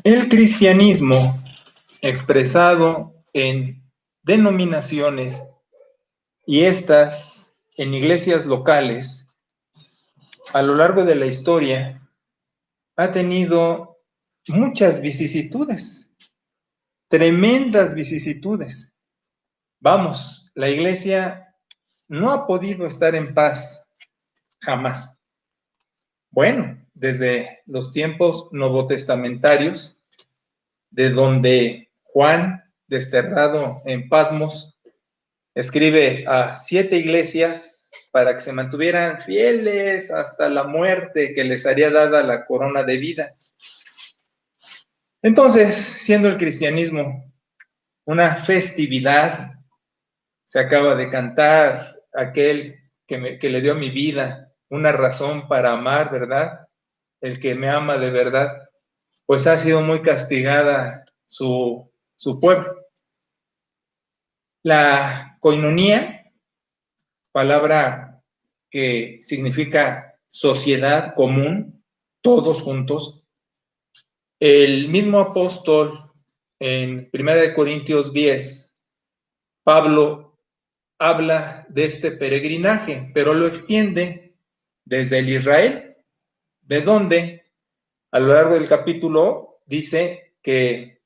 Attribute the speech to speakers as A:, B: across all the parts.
A: El cristianismo, expresado en denominaciones y estas en iglesias locales, a lo largo de la historia, ha tenido muchas vicisitudes, tremendas vicisitudes. Vamos, la iglesia no ha podido estar en paz jamás. Bueno, desde los tiempos novotestamentarios, de donde Juan, desterrado en Patmos, escribe a 7 iglesias para que se mantuvieran fieles hasta la muerte que les haría dada la corona de vida. Entonces, siendo el cristianismo una festividad, se acaba de cantar aquel que le dio a mi vida una razón para amar, ¿verdad? El que me ama de verdad, pues ha sido muy castigada su pueblo. La koinonía, palabra que significa sociedad común, todos juntos. El mismo apóstol en 1 Corintios 10, Pablo habla de este peregrinaje, pero lo extiende desde el Israel, de donde a lo largo del capítulo dice que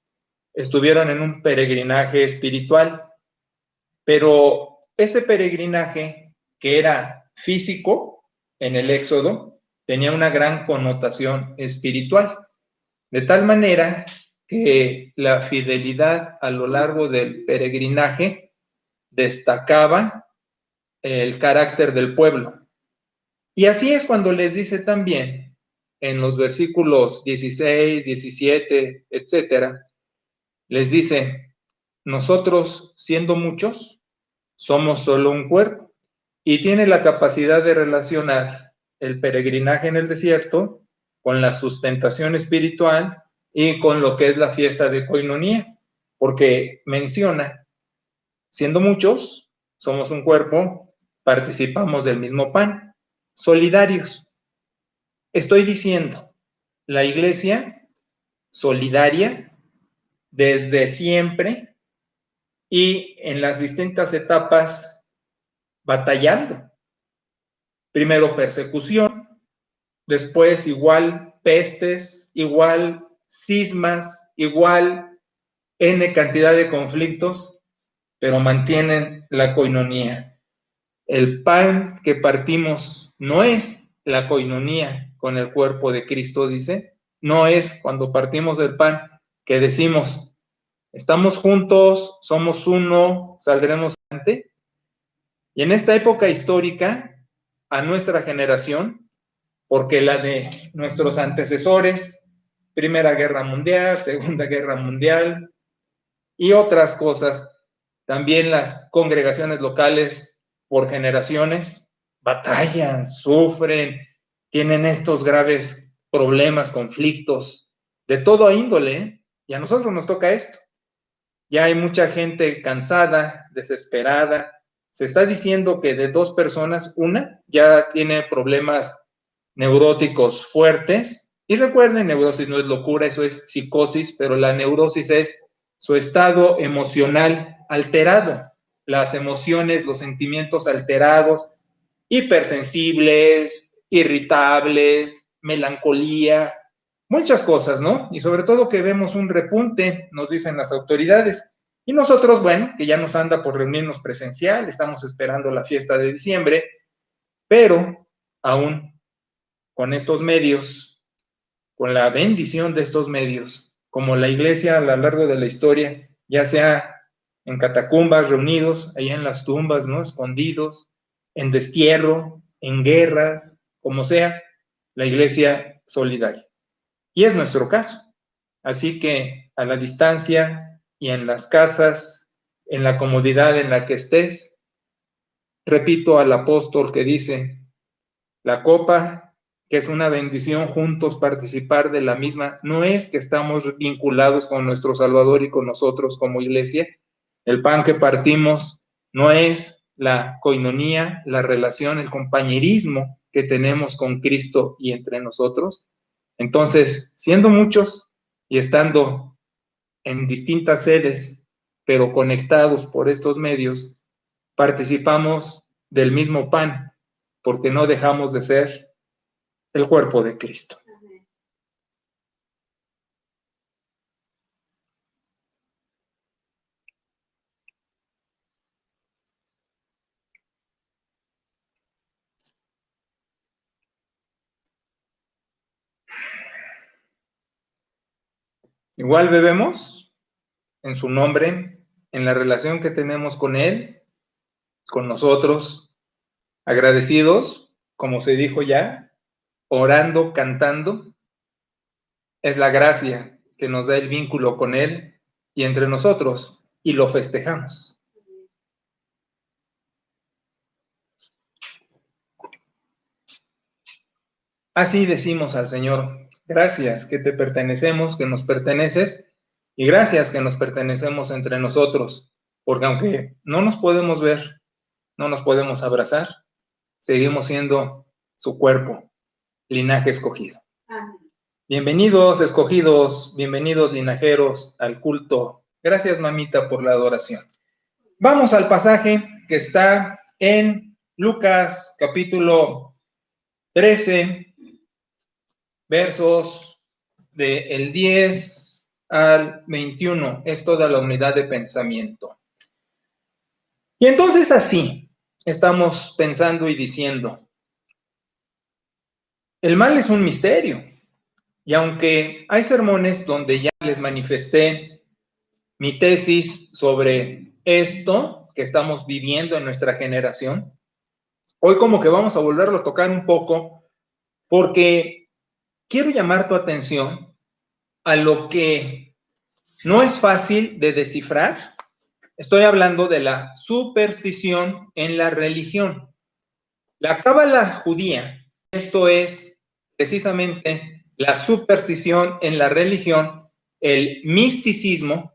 A: estuvieron en un peregrinaje espiritual, pero ese peregrinaje que era físico en el Éxodo tenía una gran connotación espiritual, de tal manera que la fidelidad a lo largo del peregrinaje destacaba el carácter del pueblo. Y así es cuando les dice también en los versículos 16, 17, etcétera, les dice, nosotros siendo muchos, somos solo un cuerpo, y tiene la capacidad de relacionar el peregrinaje en el desierto con la sustentación espiritual y con lo que es la fiesta de koinonía, porque menciona, siendo muchos, somos un cuerpo, participamos del mismo pan, solidarios. Estoy diciendo, la iglesia solidaria desde siempre y en las distintas etapas batallando. Primero persecución, después igual pestes, igual cismas, igual N cantidad de conflictos, pero mantienen la koinonía. El pan que partimos no es la koinonía con el cuerpo de Cristo, dice. No es cuando partimos del pan que decimos, estamos juntos, somos uno, saldremos adelante. Y en esta época histórica, a nuestra generación, porque la de nuestros antecesores, Primera Guerra Mundial, Segunda Guerra Mundial y otras cosas, también las congregaciones locales por generaciones batallan, sufren, tienen estos graves problemas, conflictos, de toda índole, y a nosotros nos toca esto. Ya hay mucha gente cansada, desesperada. Se está diciendo que de 2 personas, una ya tiene problemas neuróticos fuertes. Y recuerden, neurosis no es locura, eso es psicosis, pero la neurosis es su estado emocional alterado. Las emociones, los sentimientos alterados, hipersensibles, irritables, melancolía, muchas cosas, ¿no? Y sobre todo que vemos un repunte, nos dicen las autoridades. Y nosotros, bueno, que ya nos anda por reunirnos presencial, estamos esperando la fiesta de diciembre, pero aún con estos medios, con la bendición de estos medios, como la iglesia a lo largo de la historia, ya sea en catacumbas reunidos, allá en las tumbas, ¿no? Escondidos, en destierro, en guerras, como sea, la iglesia solidaria. Y es nuestro caso. Así que a la distancia y en las casas, en la comodidad en la que estés, repito al apóstol que dice, la copa, que es una bendición juntos participar de la misma, no es que estamos vinculados con nuestro Salvador y con nosotros como iglesia. El pan que partimos no es la koinonía, la relación, el compañerismo que tenemos con Cristo y entre nosotros. Entonces, siendo muchos, y estando en distintas sedes, pero conectados por estos medios, participamos del mismo pan, porque no dejamos de ser el cuerpo de Cristo. Igual bebemos en su nombre, en la relación que tenemos con Él, con nosotros, agradecidos, como se dijo ya, orando, cantando. Es la gracia que nos da el vínculo con Él y entre nosotros, y lo festejamos. Así decimos al Señor: gracias que te pertenecemos, que nos perteneces, y gracias que nos pertenecemos entre nosotros, porque aunque no nos podemos ver, no nos podemos abrazar, seguimos siendo su cuerpo, linaje escogido. Amén. Bienvenidos, escogidos, bienvenidos, linajeros, al culto. Gracias, mamita, por la adoración. Vamos al pasaje que está en Lucas capítulo 13, versos del 10 al 21. Es toda la unidad de pensamiento. Y entonces así estamos pensando y diciendo: el mal es un misterio. Y aunque hay sermones donde ya les manifesté mi tesis sobre esto que estamos viviendo en nuestra generación, hoy como que vamos a volverlo a tocar un poco, porque quiero llamar tu atención a lo que no es fácil de descifrar. Estoy hablando de la superstición en la religión. La cábala judía, esto es precisamente la superstición en la religión, el misticismo,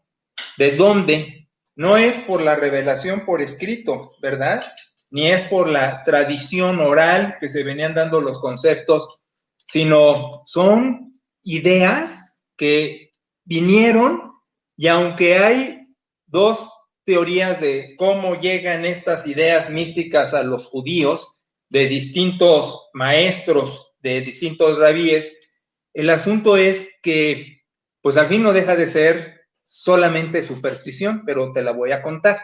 A: de donde no es por la revelación por escrito, ¿verdad? Ni es por la tradición oral que se venían dando los conceptos, sino son ideas que vinieron, y aunque hay dos teorías de cómo llegan estas ideas místicas a los judíos, de distintos maestros, de distintos rabíes, el asunto es que, pues al fin no deja de ser solamente superstición, pero te la voy a contar.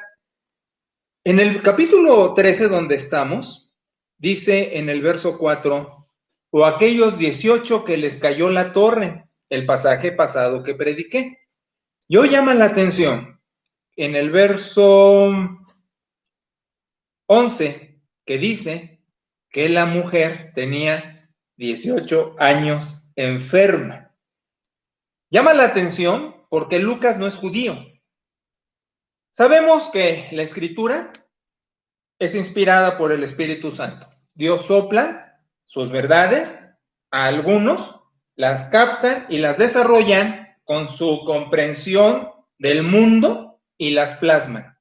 A: En el capítulo 13 donde estamos, dice en el verso 4, o aquellos 18 que les cayó la torre, el pasaje pasado que prediqué. Y hoy llama la atención en el verso 11, que dice que la mujer tenía 18 años enferma. Llama la atención porque Lucas no es judío. Sabemos que la escritura es inspirada por el Espíritu Santo. Dios sopla sus verdades a algunos, las captan y las desarrollan con su comprensión del mundo y las plasman.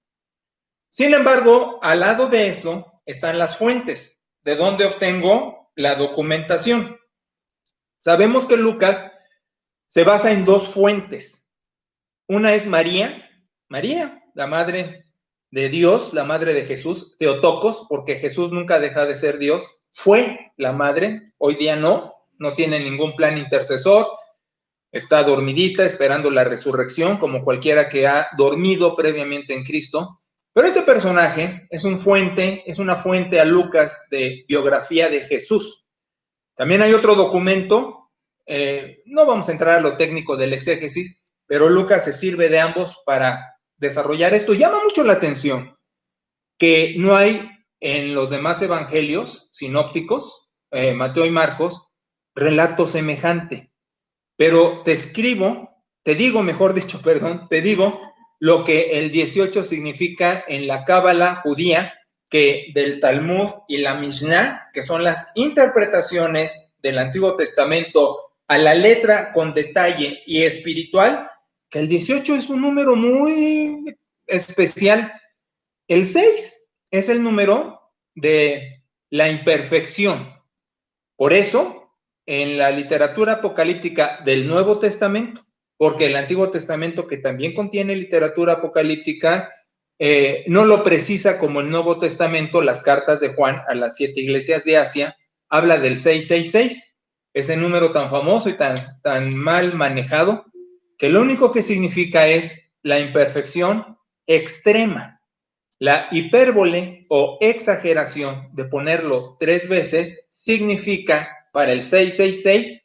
A: Sin embargo, al lado de eso están las fuentes, de donde obtengo la documentación. Sabemos que Lucas se basa en dos fuentes. Una es María, la madre de Dios, la madre de Jesús, Theotokos, porque Jesús nunca deja de ser Dios, fue la madre, hoy día no tiene ningún plan intercesor, está dormidita esperando la resurrección, como cualquiera que ha dormido previamente en Cristo. Pero este personaje es una fuente a Lucas de biografía de Jesús. También hay otro documento, no vamos a entrar a lo técnico del exégesis, pero Lucas se sirve de ambos para desarrollar esto. Llama mucho la atención que no hay en los demás evangelios sinópticos, Mateo y Marcos, relato semejante. Pero te digo lo que el 18 significa en la cábala judía, que del Talmud y la Mishnah, que son las interpretaciones del Antiguo Testamento a la letra con detalle y espiritual, que el 18 es un número muy especial. El 6 es el número de la imperfección. Por eso, en la literatura apocalíptica del Nuevo Testamento, porque el Antiguo Testamento, que también contiene literatura apocalíptica, no lo precisa como el Nuevo Testamento, las cartas de Juan a las 7 iglesias de Asia, habla del 666, ese número tan famoso y tan mal manejado, que lo único que significa es la imperfección extrema. La hipérbole o exageración de ponerlo 3 veces significa, para el 666,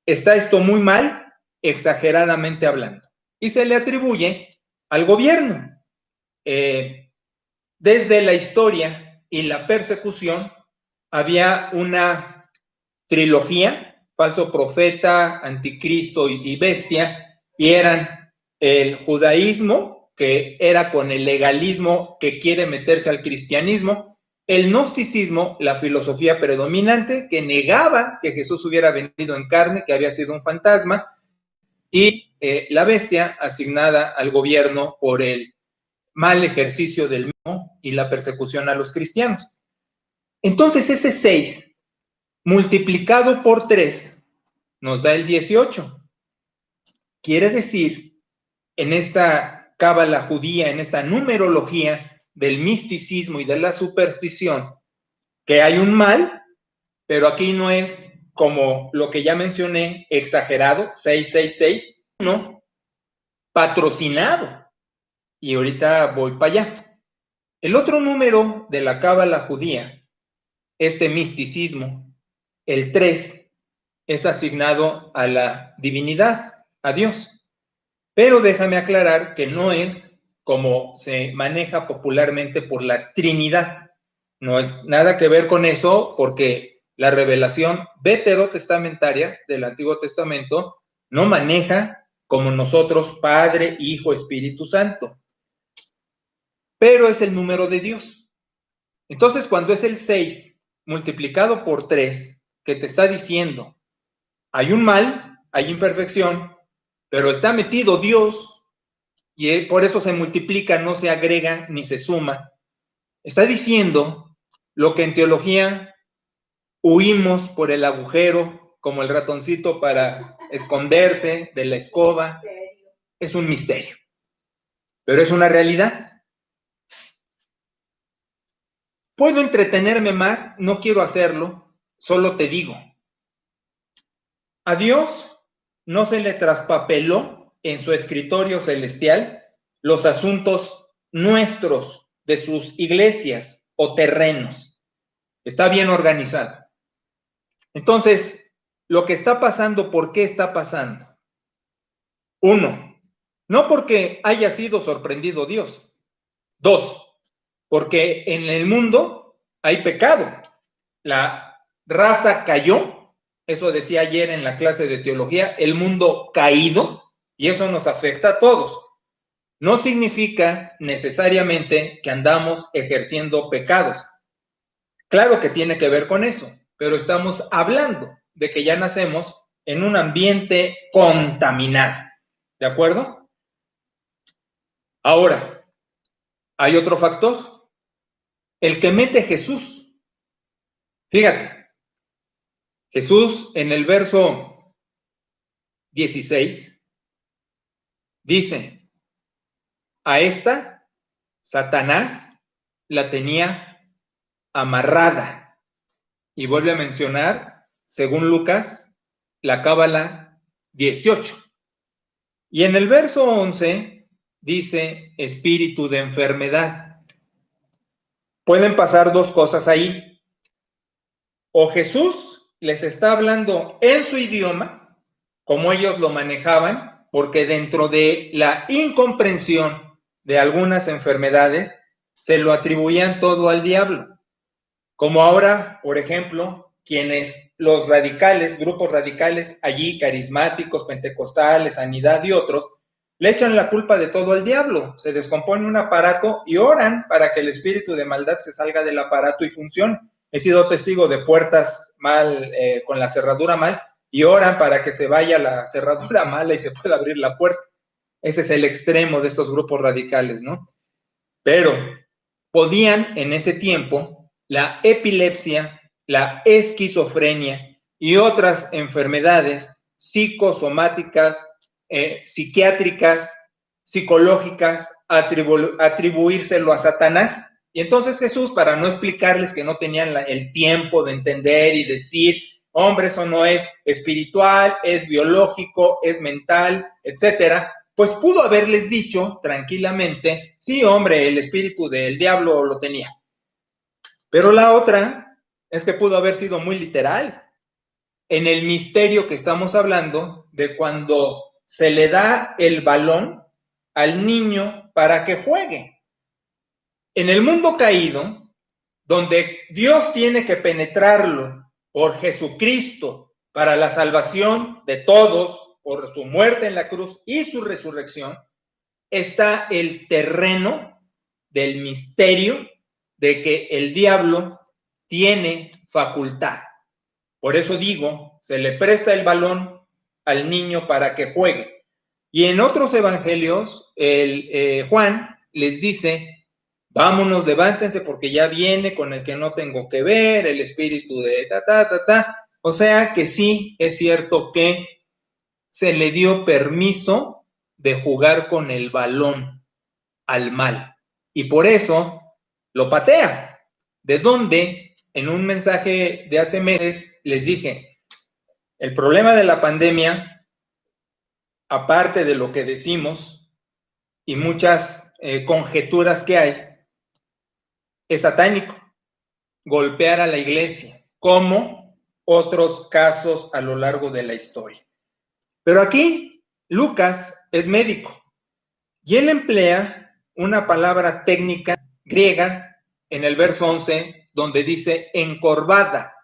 A: está esto muy mal, exageradamente hablando. Y se le atribuye al gobierno. Desde la historia y la persecución había una trilogía, falso profeta, anticristo y bestia, y eran el judaísmo, que era con el legalismo que quiere meterse al cristianismo, el gnosticismo, la filosofía predominante, que negaba que Jesús hubiera venido en carne, que había sido un fantasma, y la bestia asignada al gobierno por el mal ejercicio del mismo y la persecución a los cristianos. Entonces ese 6 multiplicado por 3 nos da el 18. Quiere decir, en esta cábala judía, en esta numerología del misticismo y de la superstición, que hay un mal, pero aquí no es como lo que ya mencioné, exagerado, 666, no, patrocinado. Y ahorita voy para allá. El otro número de la cábala judía, este misticismo, el 3, es asignado a la divinidad, a Dios. Pero déjame aclarar que no es como se maneja popularmente por la Trinidad. No es nada que ver con eso, porque la revelación veterotestamentaria del Antiguo Testamento no maneja como nosotros Padre, Hijo, Espíritu Santo. Pero es el número de Dios. Entonces, cuando es el 6 multiplicado por 3, que te está diciendo, hay un mal, hay imperfección, pero está metido Dios, y por eso se multiplica, no se agrega ni se suma. Está diciendo lo que en teología huimos por el agujero, como el ratoncito para esconderse de la escoba. Es un misterio, pero es una realidad. Puedo entretenerme más, no quiero hacerlo, solo te digo. A Dios no se le traspapeló en su escritorio celestial los asuntos nuestros, de sus iglesias o terrenos. Está bien organizado. Entonces, lo que está pasando, ¿por qué está pasando? 1, no porque haya sido sorprendido Dios. 2, porque en el mundo hay pecado. La raza cayó, eso decía ayer en la clase de teología, el mundo caído, y eso nos afecta a todos. No significa necesariamente que andamos ejerciendo pecados. Claro que tiene que ver con eso, pero estamos hablando de que ya nacemos en un ambiente contaminado. ¿De acuerdo? Ahora, hay otro factor, el que mete Jesús. Fíjate, Jesús en el verso 16 dice, a esta Satanás la tenía amarrada. Y vuelve a mencionar, según Lucas, la cábala 18. Y en el verso 11 dice espíritu de enfermedad. Pueden pasar dos cosas ahí. O Jesús les está hablando en su idioma, como ellos lo manejaban, porque dentro de la incomprensión de algunas enfermedades se lo atribuían todo al diablo. Como ahora, por ejemplo, quienes los radicales, grupos radicales allí, carismáticos, pentecostales, sanidad y otros, le echan la culpa de todo al diablo. Se descompone un aparato y oran para que el espíritu de maldad se salga del aparato y funcione. He sido testigo de puertas mal, con la cerradura mal, y oran para que se vaya la cerradura mala y se pueda abrir la puerta. Ese es el extremo de estos grupos radicales, ¿no? Pero podían en ese tiempo la epilepsia, la esquizofrenia y otras enfermedades psicosomáticas psiquiátricas, psicológicas, atribuírselo a Satanás. Y entonces Jesús, para no explicarles que no tenían el tiempo de entender y decir, hombre, eso no es espiritual, es biológico, es mental, etcétera, pues pudo haberles dicho tranquilamente, sí, hombre, el espíritu del diablo lo tenía. Pero la otra es que pudo haber sido muy literal. En el misterio que estamos hablando de cuando se le da el balón al niño para que juegue. En el mundo caído, donde Dios tiene que penetrarlo por Jesucristo para la salvación de todos, por su muerte en la cruz y su resurrección, está el terreno del misterio de que el diablo tiene facultad. Por eso digo, se le presta el balón al niño para que juegue. Y en otros evangelios, Juan les dice, vámonos, levántense porque ya viene con el que no tengo que ver, el espíritu de ta. O sea que sí, es cierto que se le dio permiso de jugar con el balón al mal. Y por eso lo patea. ¿De dónde? En un mensaje de hace meses les dije, el problema de la pandemia, aparte de lo que decimos y muchas conjeturas que hay, es satánico. Golpear a la iglesia, como otros casos a lo largo de la historia. Pero aquí Lucas es médico y él emplea una palabra técnica griega en el verso 11 donde dice encorvada.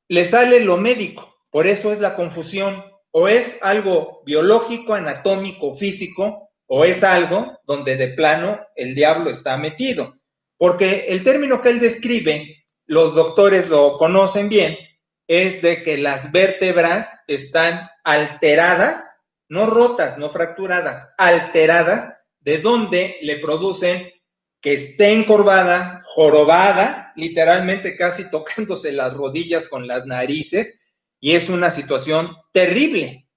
A: Le sale lo médico, por eso es la confusión. O es algo biológico, anatómico, físico, o es algo donde de plano el diablo está metido. Porque el término que él describe, los doctores lo conocen bien, es de que las vértebras están alteradas, no rotas, no fracturadas, alteradas, de donde le producen que esté encorvada, jorobada, literalmente casi tocándose las rodillas con las narices, y es una situación terrible.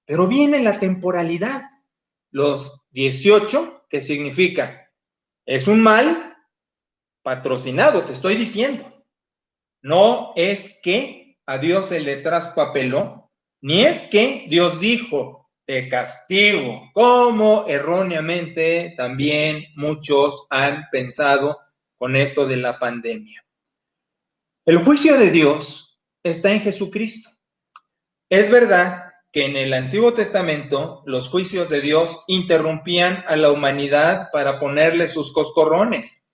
A: Pero viene la temporalidad, los 18, que significa, es un mal patrocinado, te estoy diciendo. No es que a Dios se le traspapeló, ni es que Dios dijo, te castigo, como erróneamente también muchos han pensado con esto de la pandemia. El juicio de Dios está en Jesucristo. Es verdad que en el Antiguo Testamento los juicios de Dios interrumpían a la humanidad para ponerle sus coscorrones.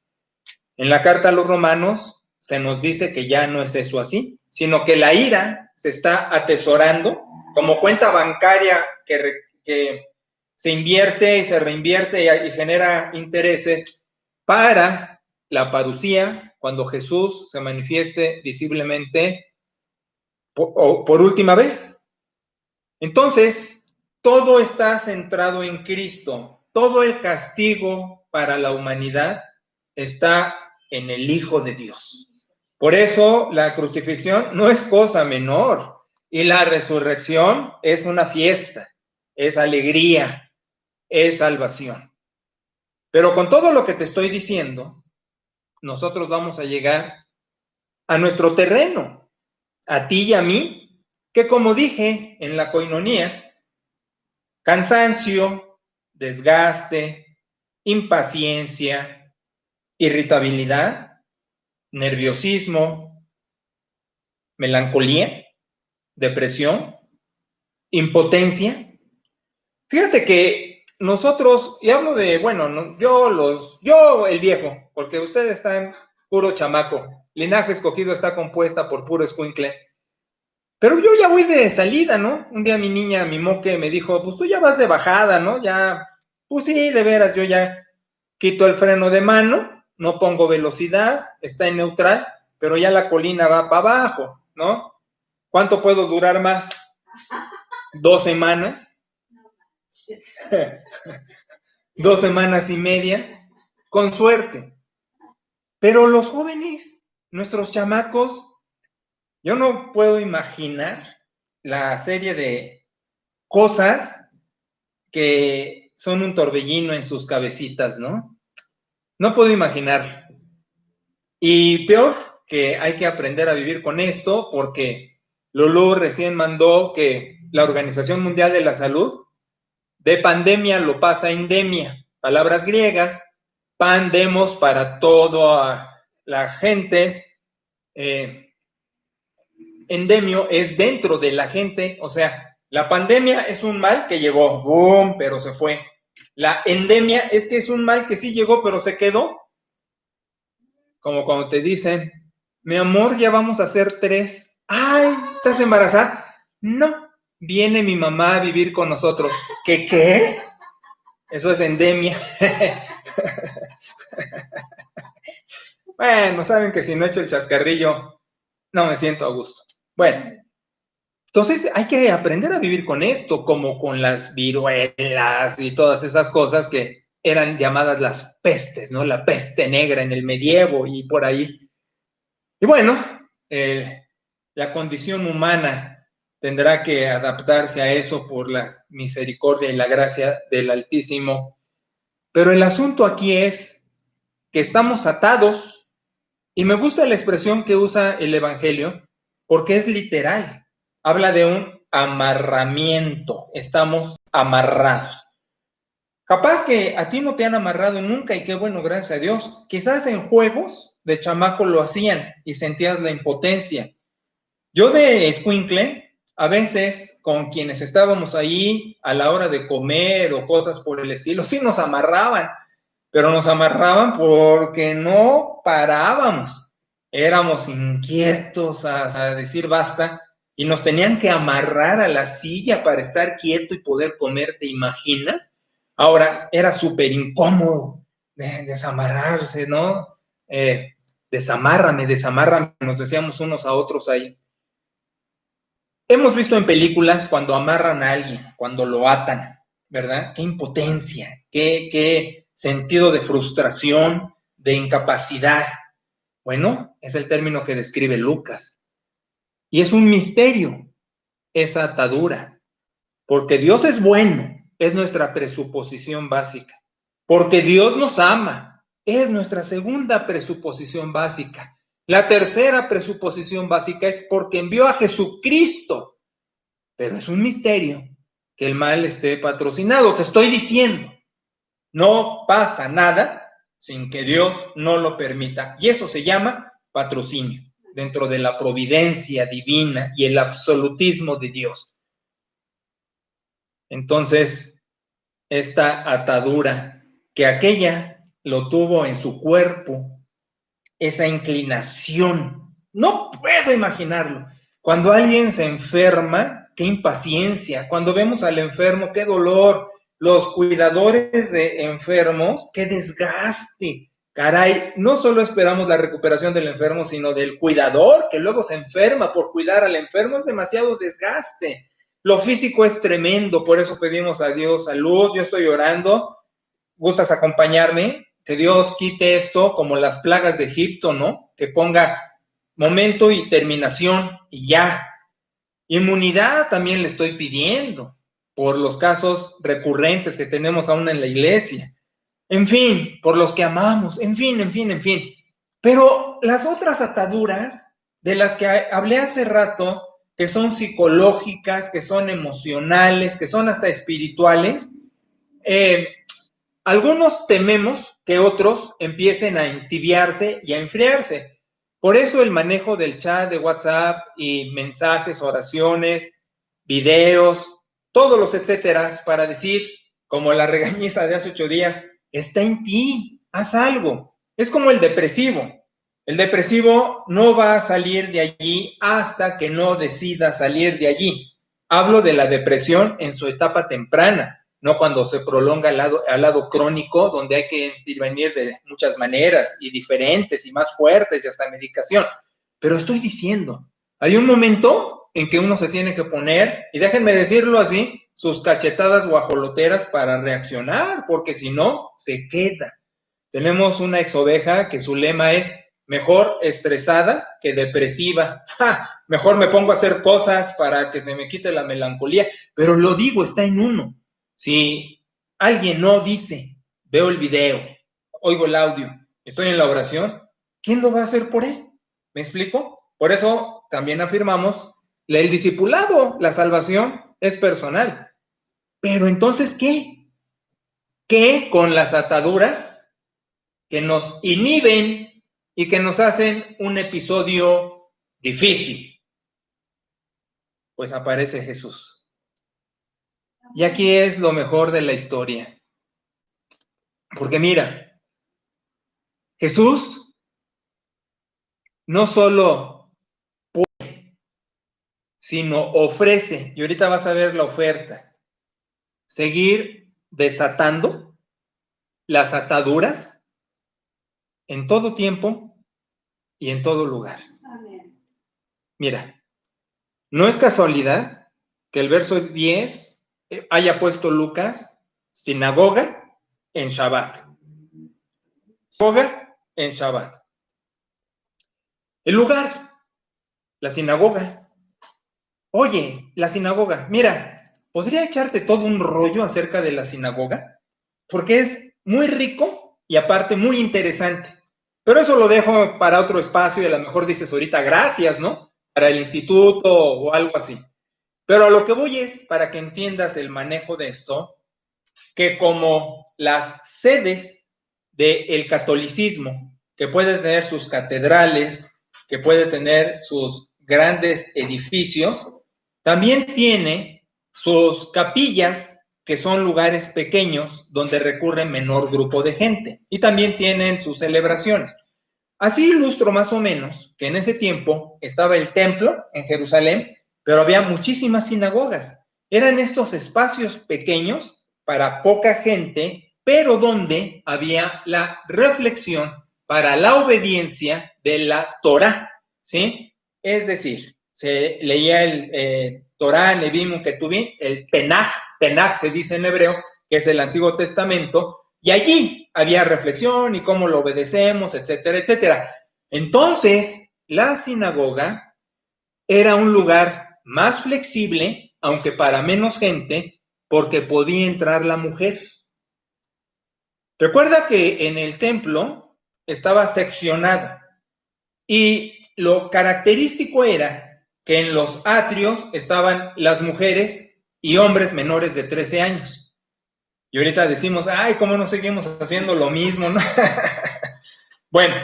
A: En la carta a los Romanos se nos dice que ya no es eso así, sino que la ira se está atesorando como cuenta bancaria que se invierte y se reinvierte y genera intereses para la parucía, cuando Jesús se manifieste visiblemente por última vez. Entonces, todo está centrado en Cristo. Todo el castigo para la humanidad está en el Hijo de Dios. Por eso la crucifixión no es cosa menor y la resurrección es una fiesta, es alegría, es salvación. Pero con todo lo que te estoy diciendo, nosotros vamos a llegar a nuestro terreno, a ti y a mí, que como dije en la coinonía, cansancio, desgaste, impaciencia, irritabilidad, nerviosismo, melancolía, depresión, impotencia. Fíjate que nosotros, y hablo de, bueno, no, yo el viejo, porque ustedes están puro chamaco, linaje escogido está compuesta por puro escuincle. Pero yo ya voy de salida, ¿no? Un día mi niña, mi moque, me dijo, pues tú ya vas de bajada, ¿no? Ya, pues sí, de veras, yo ya quito el freno de mano, no pongo velocidad, está en neutral, pero ya la colina va para abajo, ¿no? ¿Cuánto puedo durar más? 2 semanas. 2 semanas y media, con suerte. Pero los jóvenes, nuestros chamacos, yo no puedo imaginar la serie de cosas que son un torbellino en sus cabecitas, ¿no? No puedo imaginar. Y peor, que hay que aprender a vivir con esto, porque Lulú recién mandó que la Organización Mundial de la Salud de pandemia lo pasa a endemia. Palabras griegas, pandemos para toda la gente. Endemio es dentro de la gente, o sea, la pandemia es un mal que llegó, boom, pero se fue. La endemia es que es un mal que sí llegó, pero se quedó. Como cuando te dicen, mi amor, ya vamos a ser 3. Ay, ¿estás embarazada? No, viene mi mamá a vivir con nosotros. ¿Qué? Eso es endemia. Bueno, saben que si no echo el chascarrillo, no me siento a gusto. Bueno, entonces hay que aprender a vivir con esto, como con las viruelas y todas esas cosas que eran llamadas las pestes, ¿no? La peste negra en el medievo y por ahí. Y bueno, la condición humana tendrá que adaptarse a eso por la misericordia y la gracia del Altísimo. Pero el asunto aquí es que estamos atados, y me gusta la expresión que usa el Evangelio, porque es literal. Habla de un amarramiento, estamos amarrados. Capaz que a ti no te han amarrado nunca y qué bueno, gracias a Dios. Quizás en juegos de chamaco lo hacían y sentías la impotencia. Yo de escuincle, a veces con quienes estábamos ahí a la hora de comer o cosas por el estilo, sí nos amarraban, pero nos amarraban porque no parábamos. Éramos inquietos a decir basta y nos tenían que amarrar a la silla para estar quieto y poder comer, ¿te imaginas? Ahora, era súper incómodo desamarrarse, ¿no? Desamárrame, nos decíamos unos a otros ahí. Hemos visto en películas cuando amarran a alguien, cuando lo atan, ¿verdad? Qué impotencia, qué sentido de frustración, de incapacidad. Bueno, es el término que describe Lucas. Y es un misterio esa atadura, porque Dios es bueno, es nuestra presuposición básica. Porque Dios nos ama, es nuestra segunda presuposición básica. La tercera presuposición básica es porque envió a Jesucristo. Pero es un misterio que el mal esté patrocinado. Te estoy diciendo, no pasa nada sin que Dios no lo permita. Y eso se llama patrocinio, dentro de la providencia divina y el absolutismo de Dios. Entonces, esta atadura, que aquella lo tuvo en su cuerpo, esa inclinación, no puedo imaginarlo. Cuando alguien se enferma, qué impaciencia. Cuando vemos al enfermo, qué dolor. Los cuidadores de enfermos, qué desgaste. Caray, no solo esperamos la recuperación del enfermo, sino del cuidador que luego se enferma por cuidar al enfermo. Es demasiado desgaste. Lo físico es tremendo, por eso pedimos a Dios salud. Yo estoy orando. ¿Gustas acompañarme? Que Dios quite esto como las plagas de Egipto, ¿no? Que ponga momento y terminación y ya. Inmunidad también le estoy pidiendo por los casos recurrentes que tenemos aún en la iglesia. En fin, por los que amamos, en fin. Pero las otras ataduras de las que hablé hace rato, que son psicológicas, que son emocionales, que son hasta espirituales, algunos tememos que otros empiecen a entibiarse y a enfriarse. Por eso el manejo del chat de WhatsApp y mensajes, oraciones, videos, todos los etcéteras, para decir, como la regañiza de hace 8 días, está en ti, haz algo. Es como el depresivo. El depresivo no va a salir de allí hasta que no decida salir de allí. Hablo de la depresión en su etapa temprana, no cuando se prolonga al lado crónico, donde hay que intervenir de muchas maneras y diferentes y más fuertes y hasta medicación. Pero estoy diciendo, hay un momento en que uno se tiene que poner, y déjenme decirlo así, sus cachetadas guajoloteras para reaccionar, porque si no, se queda. Tenemos una exoveja que su lema es mejor estresada que depresiva. Mejor me pongo a hacer cosas para que se me quite la melancolía, pero lo digo, está en uno. Si alguien no dice, veo el video, oigo el audio, estoy en la oración, ¿quién lo va a hacer por él? ¿Me explico? Por eso también afirmamos, el discipulado, la salvación es personal. Pero entonces, ¿qué? ¿Qué con las ataduras que nos inhiben y que nos hacen un episodio difícil? Pues aparece Jesús. Y aquí es lo mejor de la historia. Porque mira, Jesús no solo puede, sino ofrece, y ahorita vas a ver la oferta, seguir desatando las ataduras en todo tiempo y en todo lugar. Amén. Mira, no es casualidad que el verso 10 haya puesto Lucas sinagoga en Shabbat. Sinagoga en Shabbat. El lugar, la sinagoga. Oye, la sinagoga, mira, podría echarte todo un rollo acerca de la sinagoga, porque es muy rico y aparte muy interesante. Pero eso lo dejo para otro espacio y a lo mejor dices ahorita gracias, ¿no? Para el instituto o algo así. Pero a lo que voy es para que entiendas el manejo de esto, que como las sedes del catolicismo, que puede tener sus catedrales, que puede tener sus grandes edificios, también tiene sus capillas, que son lugares pequeños donde recurre menor grupo de gente, y también tienen sus celebraciones. Así ilustro más o menos que en ese tiempo estaba el templo en Jerusalén, pero había muchísimas sinagogas. Eran estos espacios pequeños para poca gente, pero donde había la reflexión para la obediencia de la Torá, ¿sí? Es decir, se leía el Torá, Nevim, Ketuvim, el Tenaj se dice en hebreo, que es el Antiguo Testamento, y allí había reflexión y cómo lo obedecemos, etcétera, etcétera. Entonces, la sinagoga era un lugar más flexible, aunque para menos gente, porque podía entrar la mujer. Recuerda que en el templo estaba seccionado y lo característico era que en los atrios estaban las mujeres y hombres menores de 13 años. Y ahorita decimos, ay, ¿cómo no seguimos haciendo lo mismo? ¿No? Bueno,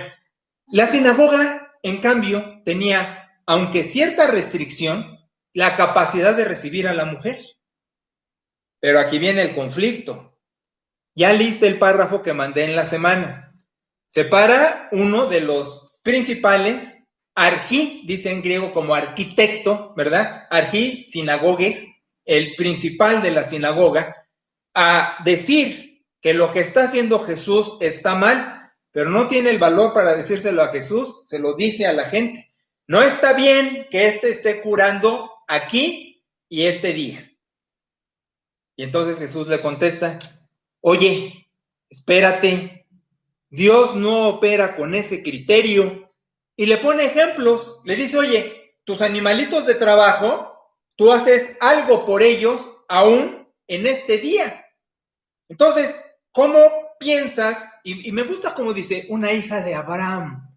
A: la sinagoga, en cambio, tenía, aunque cierta restricción, la capacidad de recibir a la mujer. Pero aquí viene el conflicto. Ya leíste el párrafo que mandé en la semana. Separa uno de los principales, arjí, dice en griego como arquitecto, ¿verdad? Arjí, sinagogues, el principal de la sinagoga, a decir que lo que está haciendo Jesús está mal, pero no tiene el valor para decírselo a Jesús, se lo dice a la gente. No está bien que esté curando aquí y este día. Y entonces Jesús le contesta, oye, espérate, Dios no opera con ese criterio. Y le pone ejemplos, le dice, oye, tus animalitos de trabajo, tú haces algo por ellos aún en este día. Entonces, ¿cómo piensas? Y me gusta como dice, una hija de Abraham,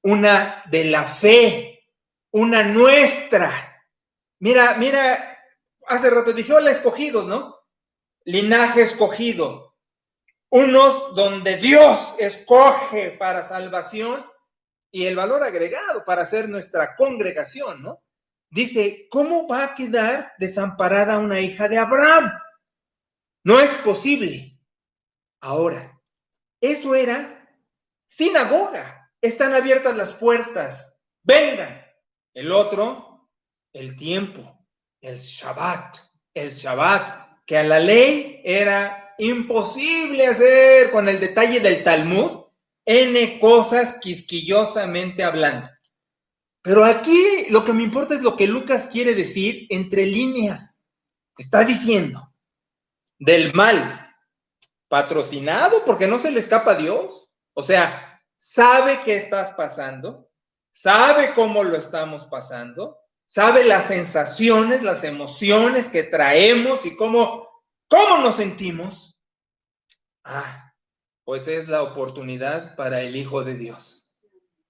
A: una de la fe, una nuestra. Mira, hace rato dije, hola, escogidos, ¿no? Linaje escogido. Unos donde Dios escoge para salvación y el valor agregado para ser nuestra congregación, ¿no? Dice, ¿cómo va a quedar desamparada una hija de Abraham? No es posible. Ahora, eso era sinagoga. Están abiertas las puertas. Vengan. El otro, el tiempo, el Shabbat, que a la ley era imposible hacer con el detalle del Talmud, N cosas quisquillosamente hablando. Pero aquí lo que me importa es lo que Lucas quiere decir entre líneas. Está diciendo del mal patrocinado porque no se le escapa a Dios. O sea, sabe qué estás pasando, sabe cómo lo estamos pasando, sabe las sensaciones, las emociones que traemos y cómo ¿Cómo nos sentimos? Pues es la oportunidad para el Hijo de Dios,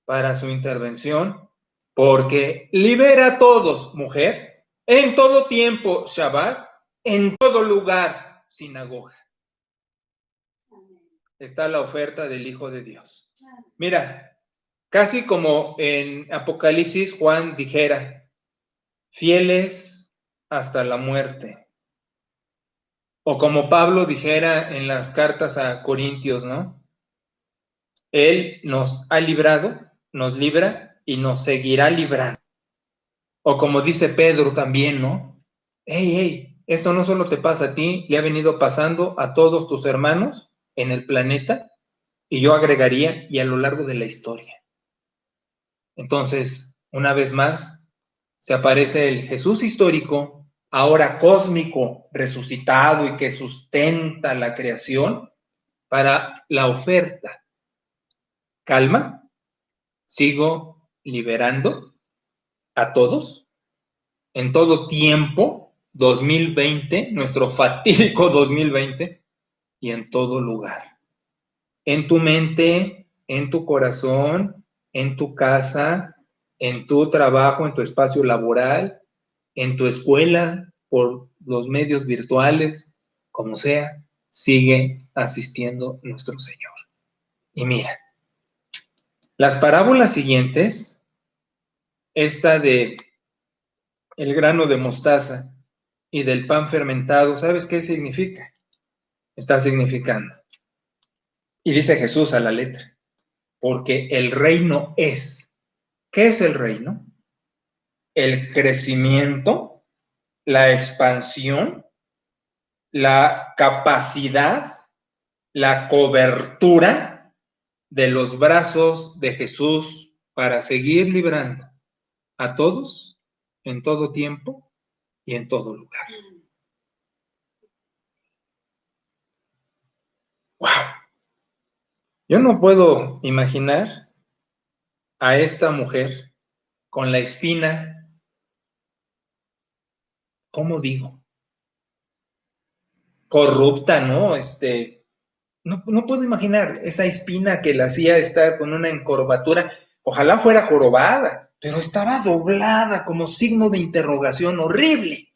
A: para su intervención, porque libera a todos, mujer, en todo tiempo, Shabbat, en todo lugar, sinagoga. Está la oferta del Hijo de Dios. Mira, casi como en Apocalipsis Juan dijera, fieles hasta la muerte. O como Pablo dijera en las cartas a Corintios, ¿no? Él nos ha librado, nos libra y nos seguirá librando. O como dice Pedro también, ¿no? Hey, esto no solo te pasa a ti, le ha venido pasando a todos tus hermanos en el planeta, y yo agregaría, y a lo largo de la historia. Entonces, una vez más, se aparece el Jesús histórico, ahora cósmico, resucitado y que sustenta la creación, para la oferta. Calma, sigo liberando a todos, en todo tiempo, 2020, nuestro fatídico 2020, y en todo lugar. En tu mente, en tu corazón, en tu casa, en tu trabajo, en tu espacio laboral, en tu escuela, por los medios virtuales, como sea, sigue asistiendo nuestro Señor. Y mira, las parábolas siguientes, esta de el grano de mostaza y del pan fermentado, ¿sabes qué significa? Está significando. Y dice Jesús a la letra, porque el reino es. ¿Qué es el reino? El crecimiento, la expansión, la capacidad, la cobertura de los brazos de Jesús para seguir librando a todos, en todo tiempo y en todo lugar. ¡Wow! Yo no puedo imaginar a esta mujer con la espina, ¿cómo digo? Corrupta, ¿no? No puedo imaginar esa espina que la hacía estar con una encorvatura, ojalá fuera jorobada, pero estaba doblada como signo de interrogación horrible.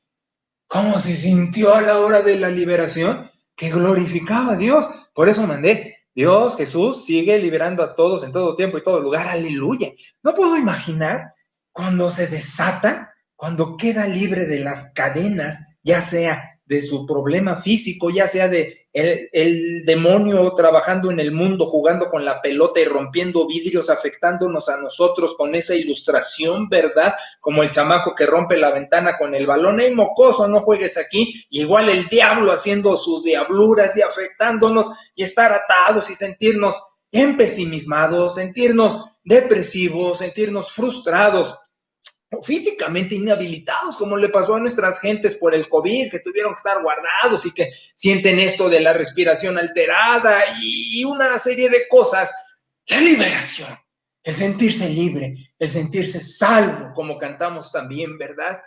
A: ¿Cómo se sintió a la hora de la liberación? Que glorificaba a Dios. Por eso mandé, Dios, Jesús, sigue liberando a todos en todo tiempo y todo lugar. Aleluya. No puedo imaginar cuando se desata, cuando queda libre de las cadenas, ya sea de su problema físico, ya sea de el demonio trabajando en el mundo, jugando con la pelota y rompiendo vidrios, afectándonos a nosotros con esa ilustración, ¿verdad? Como el chamaco que rompe la ventana con el balón, ¡hey, mocoso, no juegues aquí! Y igual el diablo haciendo sus diabluras y afectándonos, y estar atados y sentirnos empesimismados, sentirnos depresivos, sentirnos frustrados, físicamente inhabilitados, como le pasó a nuestras gentes por el COVID, que tuvieron que estar guardados y que sienten esto de la respiración alterada y una serie de cosas. La liberación, el sentirse libre, el sentirse salvo, como cantamos también, ¿verdad?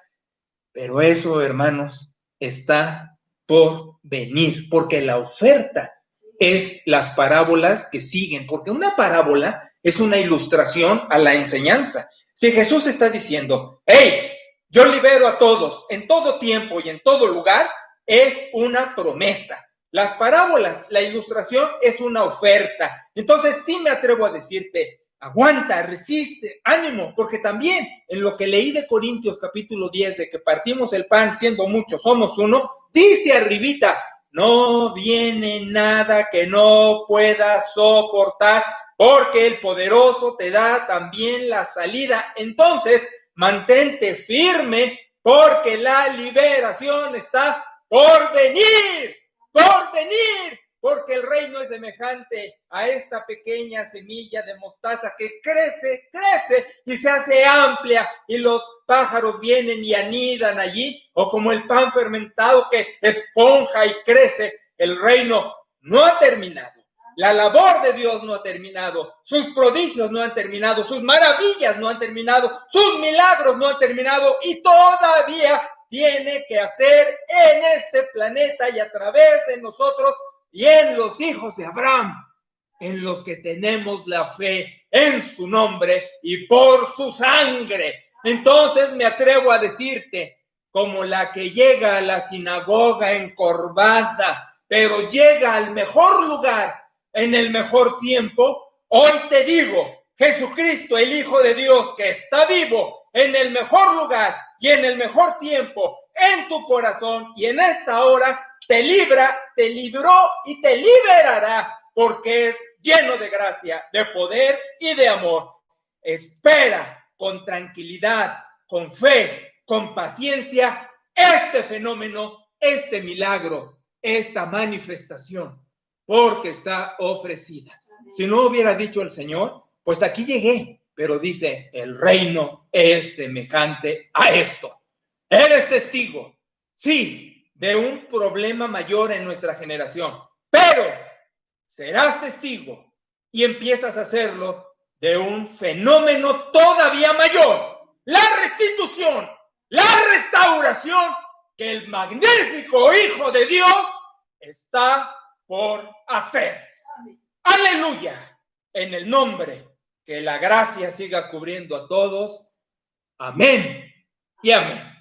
A: Pero eso, hermanos, está por venir, porque la oferta es las parábolas que siguen, porque una parábola es una ilustración a la enseñanza. Si Jesús está diciendo, hey, yo libero a todos en todo tiempo y en todo lugar, es una promesa. Las parábolas, la ilustración es una oferta. Entonces sí me atrevo a decirte, aguanta, resiste, ánimo, porque también en lo que leí de Corintios capítulo 10, de que partimos el pan siendo muchos, somos uno, dice arribita, no viene nada que no puedas soportar, porque el poderoso te da también la salida. Entonces, mantente firme, porque la liberación está por venir, porque el reino es semejante a esta pequeña semilla de mostaza que crece y se hace amplia y los pájaros vienen y anidan allí, o como el pan fermentado que esponja y crece. El reino no ha terminado. La labor de Dios no ha terminado, sus prodigios no han terminado, sus maravillas no han terminado, sus milagros no han terminado y todavía tiene que hacer en este planeta y a través de nosotros y en los hijos de Abraham, en los que tenemos la fe en su nombre y por su sangre. Entonces me atrevo a decirte, como la que llega a la sinagoga encorvada, pero llega al mejor lugar, en el mejor tiempo, hoy te digo, Jesucristo, el Hijo de Dios, que está vivo en el mejor lugar y en el mejor tiempo, en tu corazón y en esta hora, te libra, te libró y te liberará, porque es lleno de gracia, de poder y de amor. Espera con tranquilidad, con fe, con paciencia, este fenómeno, este milagro, esta manifestación, porque está ofrecida. Si no hubiera dicho el Señor, pues aquí llegué, pero dice, el reino es semejante a esto. Eres testigo, sí, de un problema mayor en nuestra generación, pero serás testigo y empiezas a hacerlo de un fenómeno todavía mayor, la restitución, la restauración que el magnífico Hijo de Dios está por hacer. Aleluya, en el nombre, que la gracia siga cubriendo a todos. Amén y amén.